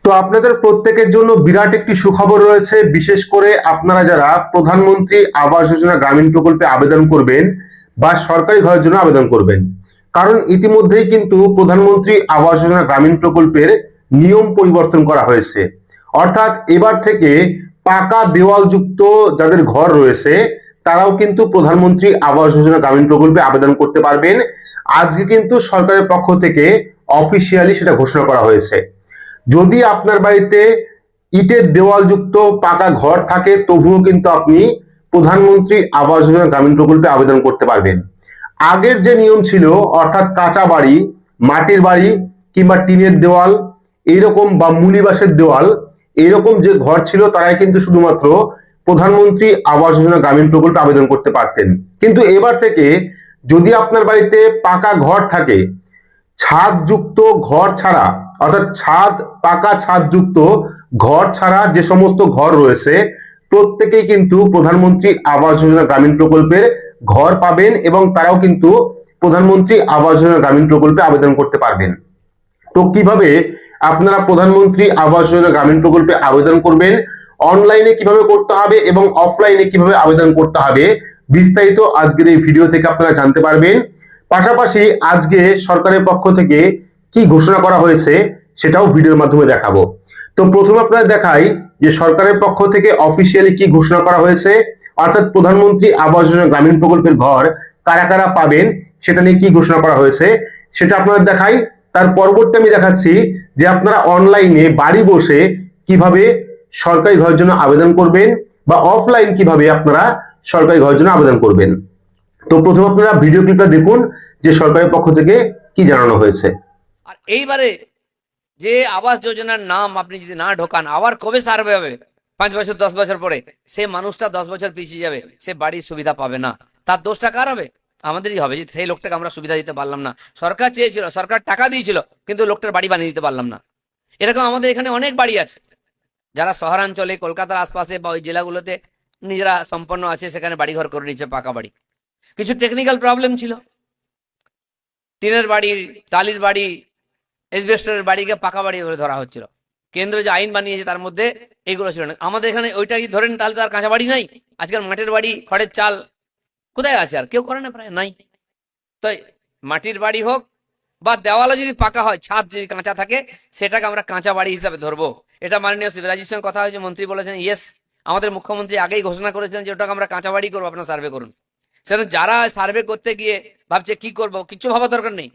তো আপনাদের প্রত্যেকের জন্য বিরাট একটি সুখবর রয়েছে, বিশেষ করে আপনারা যারা প্রধানমন্ত্রী আবাস যোজনা গ্রামীণ প্রকল্পে আবেদন করবেন বা সরকারি ঘরের জন্য আবেদন করবেন। কারণ ইতিমধ্যেই কিন্তু প্রধানমন্ত্রী আবাস যোজনা গ্রামীণ প্রকল্পের নিয়ম পরিবর্তন করা হয়েছে। অর্থাৎ এবার থেকে পাকা দেওয়ালযুক্ত যাদের ঘর রয়েছে তারাও কিন্তু প্রধানমন্ত্রী আবাস যোজনা গ্রামীণ প্রকল্পে আবেদন করতে পারবেন। আজকে কিন্তু সরকারের পক্ষ থেকে অফিসিয়ালি সেটা ঘোষণা করা হয়েছে। যদি আপনার বাড়িতে ইটের দেওয়ালযুক্ত পাকা ঘর থাকে তবুও কিন্তু আপনি প্রধানমন্ত্রী আবাস যোজনা গ্রামীণ প্রকল্পে আবেদন করতে পারবেন। আগের যে নিয়ম ছিল, অর্থাৎ কাঁচা বাড়ি, মাটির বাড়ি কিংবা টিনের দেওয়াল এইরকম বা মুলি বাঁশের দেওয়াল এইরকম যে ঘর ছিল তারাই কিন্তু শুধুমাত্র প্রধানমন্ত্রী আবাস যোজনা গ্রামীণ প্রকল্পে আবেদন করতে পারতেন। কিন্তু এবার থেকে যদি আপনার বাড়িতে পাকা ঘর থাকে, ছাদযুক্ত ঘর ছাড়া, অর্থাৎ পাকা ছাদযুক্ত ঘর ছাড়া যে সমস্ত ঘর রয়েছে প্রত্যেকেই কিন্তু প্রধানমন্ত্রী আবাস যোজনা গ্রামীণ প্রকল্পের ঘর পাবেন এবং তারাও কিন্তু প্রধানমন্ত্রী আবাস যোজনা গ্রামীণ প্রকল্পে আবেদন করতে পারবেন। তো কিভাবে আপনারা প্রধানমন্ত্রী আবাস যোজনা গ্রামীণ প্রকল্পে আবেদন করবেন, অনলাইনে কিভাবে করতে হবে এবং অফলাইনে কিভাবে আবেদন করতে হবে, বিস্তারিত আজকের এই ভিডিও থেকে আপনারা জানতে পারবেন। পাশাপাশি আজকে সরকারের পক্ষ থেকে কি ঘোষণা করা হয়েছে সেটাও ভিডিওর মাধ্যমে দেখাবো। তো প্রথমে আপনারা দেখাই যে সরকারের পক্ষ থেকে অফিসিয়ালি কি ঘোষণা করা হয়েছে, অর্থাৎ প্রধানমন্ত্রী আবাস যোজনা গ্রামীণ প্রকল্পের ঘর কারা কারা পাবেন সেটা নিয়ে কি ঘোষণা করা হয়েছে সেটা আপনাদের দেখাই। তার পরবর্তী আমি দেখাচ্ছি যে আপনারা অনলাইনে বাড়ি বসে কিভাবে সরকারি ঘরের জন্য আবেদন করবেন বা অফলাইন কিভাবে আপনারা সরকারি ঘরের জন্য আবেদন করবেন। তো প্রথমে আপনারা ভিডিও ক্লিপটা দেখুন যে সরকারের পক্ষ থেকে কি জানানো হয়েছে। আর এইবারে যে আবাস যোজনার নাম আপনি যদি না ঢোকান, আবার কবে সার্ভে হবে? 5 বছর 10 বছর পরে সে মানুষটা 10 বছর পিছিয়ে যাবে, সে বাড়ির সুবিধা পাবে না। তার দোষটা কার হবে? আমাদেরই হবে যে সেই লোকটাকে আমরা সুবিধা দিতে পারলাম না। সরকার চেয়েছিল, সরকার টাকা দিয়েছিল, কিন্তু লোকটার বাড়ি বানিয়ে দিতে পারলাম না। এরকম আমাদের এখানে অনেক বাড়ি আছে যারা শহরাঞ্চলে কলকাতার আশপাশে বা ওই জেলাগুলোতে নিজেরা সম্পন্ন আছে, সেখানে বাড়িঘর করে নিচ্ছে, পাকা বাড়ি। কিছু টেকনিক্যাল প্রবলেম ছিল, টিনের বাড়ি, টালির বাড়ি, এসবেস্টরের বাড়িকে পাকা বাড়ি করে ধরা হচ্ছিল। কেন্দ্র যে আইন বানিয়েছে তার মধ্যে এইগুলো ছিল না। আমাদের এখানে ওইটা কি ধরেন, তাহলে তো আর কাঁচা বাড়ি নাই। আজকাল মাটির বাড়ি, খড়ের চাল কোথায় আছে? আর কেউ করে না, প্রায় নাই। তো মাটির বাড়ি হোক বা দেওয়ালে যদি পাকা হয়, ছাদ যদি কাঁচা থাকে, সেটাকে আমরা কাঁচা বাড়ি হিসাবে ধরবো। এটা মাননীয় শিবরাজের সঙ্গে কথা হয়েছে, মন্ত্রী বলেছেন ইয়েস। আমাদের মুখ্যমন্ত্রী আগেই ঘোষণা করেছেন যে ওটাকে আমরা কাঁচা বাড়ি করবো, আপনারা সার্ভে করুন। সেটা যারা সার্ভে করতে গিয়ে ভাবছে কি করবো, কিছু ভাবা দরকার নেই।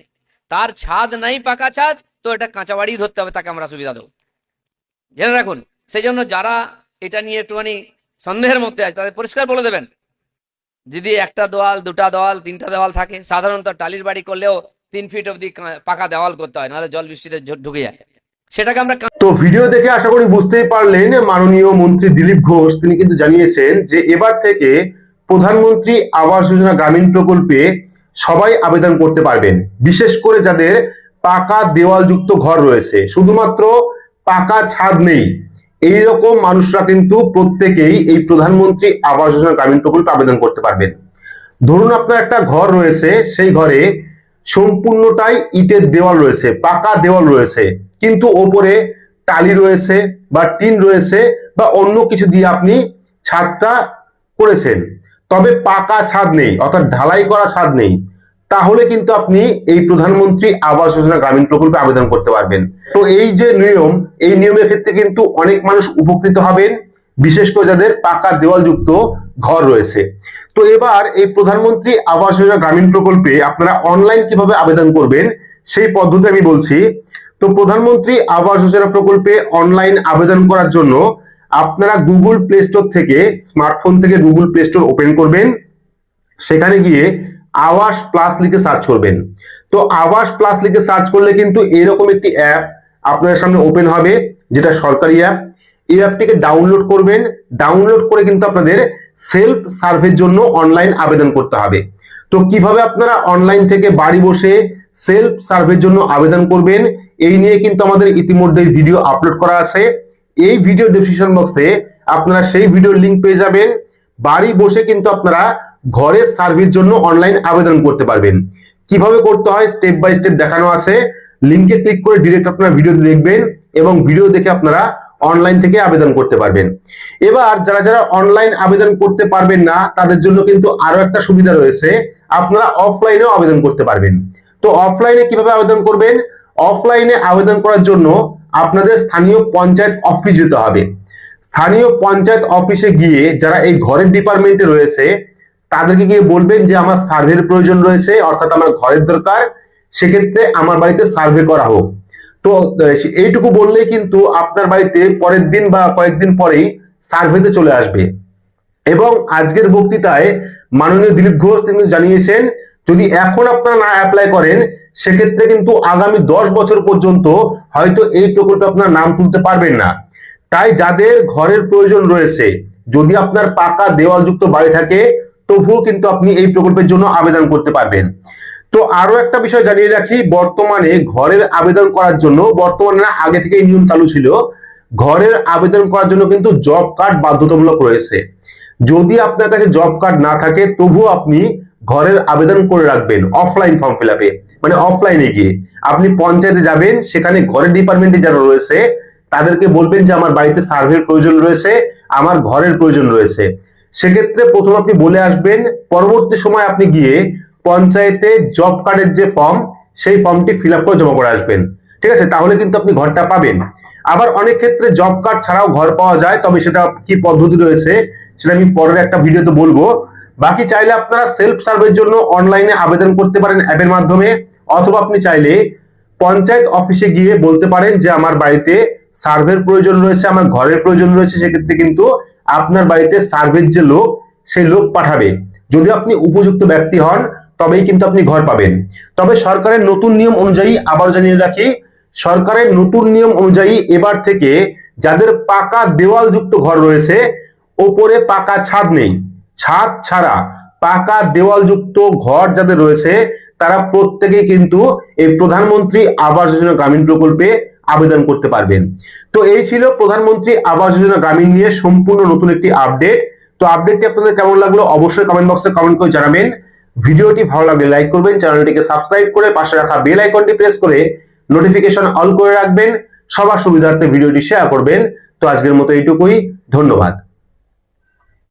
তার ছাদ নাই, পাকা ছাদ, তো এটা কাঁচা বাড়ি ধরতে হবে, তাকে আমরা সুবিধা দেবো, জেনে রাখুন। সেই জন্য যারা এটা নিয়ে একটুখানি সন্দেহের মধ্যে আছে তাদের পরিষ্কার বলে দেবেন, যদি একটা দেওয়াল, দুটা দেওয়াল, তিনটা দেওয়াল থাকে, সাধারণত টালির বাড়ি করলেও 3 ফিট অব্দি পাকা দেওয়াল করতে হয়, নাহলে জল বৃষ্টিতে ঢুকে যায়। সেটাকে আমরা তো ভিডিও দেখে আশা করি বুঝতেই পারলেন, মাননীয় মন্ত্রী দিলীপ ঘোষ তিনি কিন্তু জানিয়েছেন যে এবার থেকে প্রধানমন্ত্রী আবাস যোজনা গ্রামীণ প্রকল্পে সবাই আবেদন করতে পারবেন, বিশেষ করে যাদের পাকা দেওয়ালযুক্ত ঘর রয়েছে, শুধুমাত্র পাকা ছাদ নেই এইরকম মানুষরা কিন্তু প্রত্যেকেই এই প্রধানমন্ত্রী আবাস যোজনা গ্রামীণ প্রকল্পে আবেদন করতে পারবেন। ধরুন আপনার একটা ঘর রয়েছে, সেই ঘরে সম্পূর্ণটাই ইটের দেওয়াল রয়েছে, পাকা দেওয়াল রয়েছে, কিন্তু ওপরে টালি রয়েছে বা টিন রয়েছে বা অন্য কিছু দিয়ে আপনি ছাদটা করেছেন, তবে পাকা ছাদ নেই, অর্থাৎ ঢালাই করা ছাদ নেই, তাহলে কিন্তু আপনি এই প্রধানমন্ত্রী আবাস যোজনা গ্রামীণ প্রকল্পে আবেদন করতে পারবেন। তো এই যে নিয়ম, এই নিয়মের ক্ষেত্রে কিন্তু অনেক মানুষ উপকৃত হবেন, বিশেষ করে যাদের পাকা দেওয়ালযুক্ত ঘর রয়েছে। তো এবার এই প্রধানমন্ত্রী আবাস যোজনা গ্রামীণ প্রকল্পে আপনারা অনলাইন কিভাবে আবেদন করবেন সেই পদ্ধতি আমি বলছি। তো প্রধানমন্ত্রী আবাস যোজনা প্রকল্পে অনলাইন আবেদন করার জন্য আপনারা গুগল প্লে স্টোর থেকে, স্মার্টফোন থেকে গুগল প্লে স্টোর ওপেন করবেন, সেখানে গিয়ে আবাস প্লাস লিখে সার্চ করবেন। তো আবাস প্লাস লিখে সার্চ করলে কিন্তু এরকম একটি অ্যাপ আপনার সামনে ওপেন হবে, যেটা সরকারি অ্যাপ। এই অ্যাপটিকে ডাউনলোড করবেন, ডাউনলোড করে কিন্তু আপনাদের সেলফ সার্ভের জন্য অনলাইন আবেদন করতে হবে। তো কিভাবে আপনারা অনলাইন থেকে বাড়ি বসে সেলফ সার্ভের জন্য আবেদন করবেন এই নিয়ে কিন্তু আমাদের ইতিমধ্যে ভিডিও আপলোড করা আছে। এই ভিডিও ডেসক্রিপশন বক্সে আপনারা সেই ভিডিওর লিংক পেয়ে যাবেন। বাড়ি বসে কিন্তু আপনারা ঘরের সার্ভের জন্য অনলাইন আবেদন করতে পারবেন। কিভাবে করতে হয় স্টেপ বাই স্টেপ দেখানো আছে, লিংকে ক্লিক করে ডিরেক্ট আপনারা ভিডিও দেখবেন এবং ভিডিও দেখে আপনারা অনলাইন থেকে আবেদন করতে পারবেন। এবার যারা যারা অনলাইন আবেদন করতে পারবেন না তাদের জন্য কিন্তু আরো একটা সুবিধা রয়েছে, আপনারা অফলাইনেও আবেদন করতে পারবেন। তো অফলাইনে কিভাবে আবেদন করবেন? অফলাইনে আবেদন করার জন্য আপনাদের স্থানীয় পঞ্চায়েত অফিস যেতে হবে। স্থানীয় পঞ্চায়েত অফিসে গিয়ে যারা এই ঘরের ডিপার্টমেন্টে রয়েছে তাদেরকে গিয়ে বলবেন যে আমার সার্ভের প্রয়োজন রয়েছে, অর্থাৎ আমার ঘরের দরকার, সেক্ষেত্রে আমার বাড়িতে সার্ভে করা হোক। তো এইটুকু বললেই কিন্তু আপনার বাড়িতে পরের দিন বা কয়েকদিন পরেই সার্ভেতে চলে আসবে। এবং আজকের বক্তৃতায় মাননীয় দিলীপ ঘোষ তিনি জানিয়েছেন যদি এখন আপনারা না অ্যাপ্লাই করেন সেক্ষেত্রে কিন্তু আগামী 10 বছর পর্যন্ত হয়তো এই প্রকল্পে আপনার নাম তুলতে পারবেন না। তাই যাদের ঘরের প্রয়োজন রয়েছে, যদি আপনার পাকা দেওয়ালযুক্ত বাড়ি থাকে তবুও কিন্তু আপনি এই প্রকল্পের জন্য আবেদন করতে পারবেন। তো আরো একটা বিষয় জানিয়ে রাখি, বর্তমানে ঘরের আবেদন করার জন্য, বর্তমানে না আগে থেকে নিয়ম চালু ছিল, ঘরের আবেদন করার জন্য কিন্তু জব কার্ড বাধ্যতামূলক রয়েছে। যদি আপনার কাছে জব কার্ড না থাকে তবুও আপনি ঘরের আবেদন করে রাখবেন অফলাইন ফর্ম ফিল আপে, মানে অফলাইনে গিয়ে আপনি পঞ্চায়েতে যাবেন, সেখানে ঘরের ডিপার্টমেন্টে যারা রয়েছে তাদেরকে বলবেন যে আমার বাড়িতে সার্ভের প্রয়োজন রয়েছে, আমার ঘরের প্রয়োজন রয়েছে। সেক্ষেত্রে প্রথম আপনি বলে আসবেন, পরবর্তী সময় আপনি গিয়ে পঞ্চায়েতে জব কার্ডের যে ফর্ম সেই ফর্মটি ফিল আপ করে জমা করে আসবেন। ঠিক আছে, তাহলে কিন্তু আপনি ঘরটা পাবেন। আবার অনেক ক্ষেত্রে জব কার্ড ছাড়াও ঘর পাওয়া যায়, তবে সেটা কি পদ্ধতি রয়েছে সেটা আমি পরের একটা ভিডিওতে বলবো। বাকি চাইলে আপনারা সেলফ সার্ভের জন্য অনলাইনে আবেদন করতে পারেন অ্যাপের মাধ্যমে, অথবা আপনি চাইলে পঞ্চায়েত অফিসে গিয়ে বলতে পারেন যে আমার বাড়িতে সার্ভের প্রয়োজন রয়েছে, আমার ঘরের প্রয়োজন রয়েছে। সেক্ষেত্রে কিন্তু আপনার বাড়িতে সার্ভের যে লোক সেই লোক পাঠাবে। যদি আপনি উপযুক্ত ব্যক্তি হন তবেই কিন্তু আপনি ঘর পাবেন। তবে সরকারের নতুন নিয়ম অনুযায়ী আবার জানিয়ে রাখি, সরকারের নতুন নিয়ম অনুযায়ী এবার থেকে যাদের পাকা দেওয়ালযুক্ত ঘর রয়েছে, ওপরে পাকা ছাদ নেই, ছাদ ছাড়া পাকা দেওয়ালযুক্ত ঘর যাদের রয়েছে তারা প্রত্যেকেই কিন্তু এই প্রধানমন্ত্রী আবাস যোজনা গ্রামীণ প্রকল্পে আবেদন করতে পারবেন। তো এই ছিল প্রধানমন্ত্রী আবাস যোজনা গ্রামীণ নিয়ে সম্পূর্ণ নতুন একটি আপডেট। তো আপডেটটি আপনাদের কেমন লাগলো অবশ্যই কমেন্ট বক্সে কমেন্ট করে জানাবেন। ভিডিওটি ভালো লাগলে লাইক করবেন, চ্যানেলটিকে সাবস্ক্রাইব করে পাশে রাখা বেল আইকনটি প্রেস করে নোটিফিকেশন অল করে রাখবেন। সবার সুবিধার্থে ভিডিওটি শেয়ার করবেন। তো আজকের মতো এইটুকুই, ধন্যবাদ।